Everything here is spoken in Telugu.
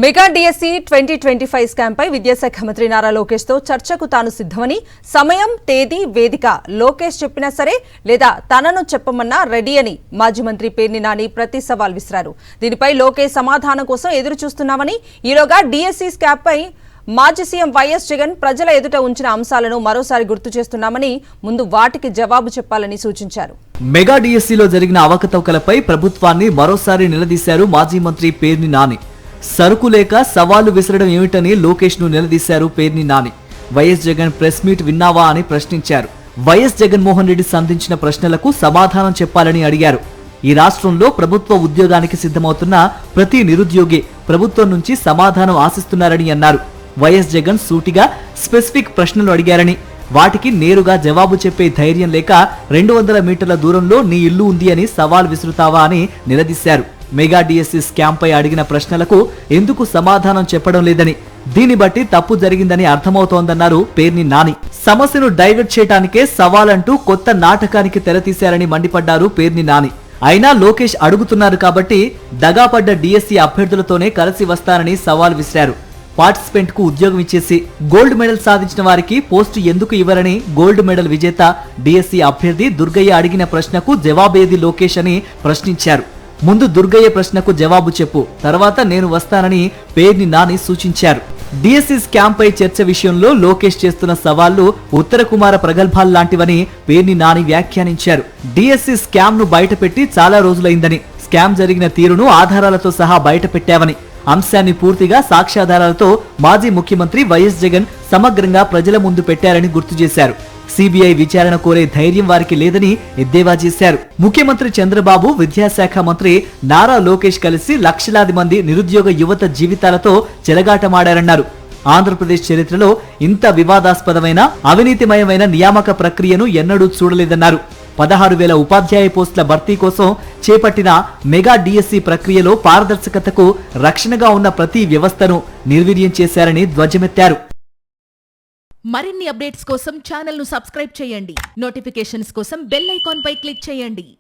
మెగా డిఎస్సి 2025 స్కామ్ పై విద్యాశాఖ మంత్రి నారా లోకేష్ తో చర్చకు తాను సిద్ధమని, సమయం, తేదీ, వేదిక లోకేష్ చెప్పినా సరే లేదా తనను చెప్పమన్నా రెడీ అని మాజీ మంత్రి పేర్ని నాని ప్రతి సవాల్ విసిరారు. దీనిపై లోకేష్ సమాధానం కోసం ఎదురు చూస్తున్నామని, ఈలోగా డిఎస్సి స్కామ్ పై మాజీ సీఎం వైఎస్ జగన్ ప్రజల ఎదుట ఉంచిన అంశాలను మరోసారి గుర్తు చేస్తున్నామని, ముందు వాటికి జవాబు చెప్పాలని సూచించారు. మెగా డిఎస్సిలో జరిగిన అవకతవకలపై ప్రభుత్వాన్ని మరోసారి నిలదీశారు మాజీ మంత్రి పేర్ని నాని. సరుకు లేక సవాలు విసరడం ఏమిటని లోకేష్ ను నిలదీశారు Perni Nani. YS Jagan press meet విన్నావా అని ప్రశ్నించారు. వైఎస్ జగన్మోహన్ రెడ్డి సంధించిన ప్రశ్నలకు సమాధానం చెప్పాలని అడిగారు. ఈ రాష్ట్రంలో ప్రభుత్వ ఉద్యోగానికి సిద్ధమవుతున్న ప్రతి నిరుద్యోగి ప్రభుత్వం నుంచి సమాధానం ఆశిస్తున్నారని అన్నారు. వైఎస్ జగన్ సూటిగా స్పెసిఫిక్ ప్రశ్నలు అడిగారని, వాటికి నేరుగా జవాబు చెప్పే ధైర్యం లేక 200 మీటర్ల దూరంలో నీ ఇల్లు ఉంది అని సవాల్ విసురుతావా అని నిలదీశారు. మెగా డిఎస్సి స్కామ్ పై అడిగిన ప్రశ్నలకు ఎందుకు సమాధానం చెప్పడం లేదని, దీన్ని బట్టి తప్పు జరిగిందని అర్థమవుతోందన్నారు పేర్ని నాని. సమస్యను డైవర్ట్ చేయడానికే సవాలంటూ కొత్త నాటకానికి తెరతీశారని మండిపడ్డారు పేర్ని నాని. అయినా లోకేష్ అడుగుతున్నారు కాబట్టి దగాపడ్డ డిఎస్సి అభ్యర్థులతోనే కలిసి వస్తానని సవాల్ విసిరారు. పార్టిసిపెంట్ కు ఉద్యోగం ఇచ్చేసి గోల్డ్ మెడల్ సాధించిన వారికి పోస్టు ఎందుకు ఇవ్వరని గోల్డ్ మెడల్ విజేత డిఎస్సి అభ్యర్థి దుర్గయ్య అడిగిన ప్రశ్నకు జవాబేది లోకేష్ అని ప్రశ్నించారు. ముందు దుర్గయ్య ప్రశ్నకు జవాబు చెప్పు, తర్వాత నేను వస్తానని పేర్ని నాని సూచించారు. డిఎస్సి స్కామ్ పై చర్చ విషయంలో లోకేష్ చేస్తున్న సవాళ్లు ఉత్తర కుమార ప్రగల్భాల్లాంటివని పేర్ని నాని వ్యాఖ్యానించారు. డిఎస్సి స్కామ్ ను బయటపెట్టి చాలా రోజులైందని, స్కామ్ జరిగిన తీరును ఆధారాలతో సహా బయట పెట్టావని, అంశాన్ని పూర్తిగా సాక్ష్యాధారాలతో మాజీ ముఖ్యమంత్రి వైఎస్ జగన్ సమగ్రంగా ప్రజల ముందు పెట్టారని గుర్తు చేశారు. సిబిఐ విచారణ కోరే ధైర్యం వారికి లేదని ఎద్దేవా చేశారు. ముఖ్యమంత్రి చంద్రబాబు, విద్యాశాఖ మంత్రి నారా లోకేష్ కలిసి లక్షలాది మంది నిరుద్యోగ యువత జీవితాలతో చెలగాటమాడారన్నారు. ఆంధ్రప్రదేశ్ చరిత్రలో ఇంత వివాదాస్పదమైన, అవినీతిమయమైన నియామక ప్రక్రియను ఎన్నడూ చూడలేదన్నారు. 16,000 ఉపాధ్యాయ పోస్టుల భర్తీ కోసం చేపట్టిన మెగా డిఎస్సి ప్రక్రియలో పారదర్శకతకు రక్షణగా ఉన్న ప్రతి వ్యవస్థను నిర్వీర్యం చేశారని ధ్వజమెత్తారు. మరిన్ని అప్డేట్స్ కోసం ఛానల్ ను సబ్స్క్రైబ్ చేయండి. నోటిఫికేషన్స్ కోసం బెల్ ఐకాన్ పై క్లిక్ చేయండి.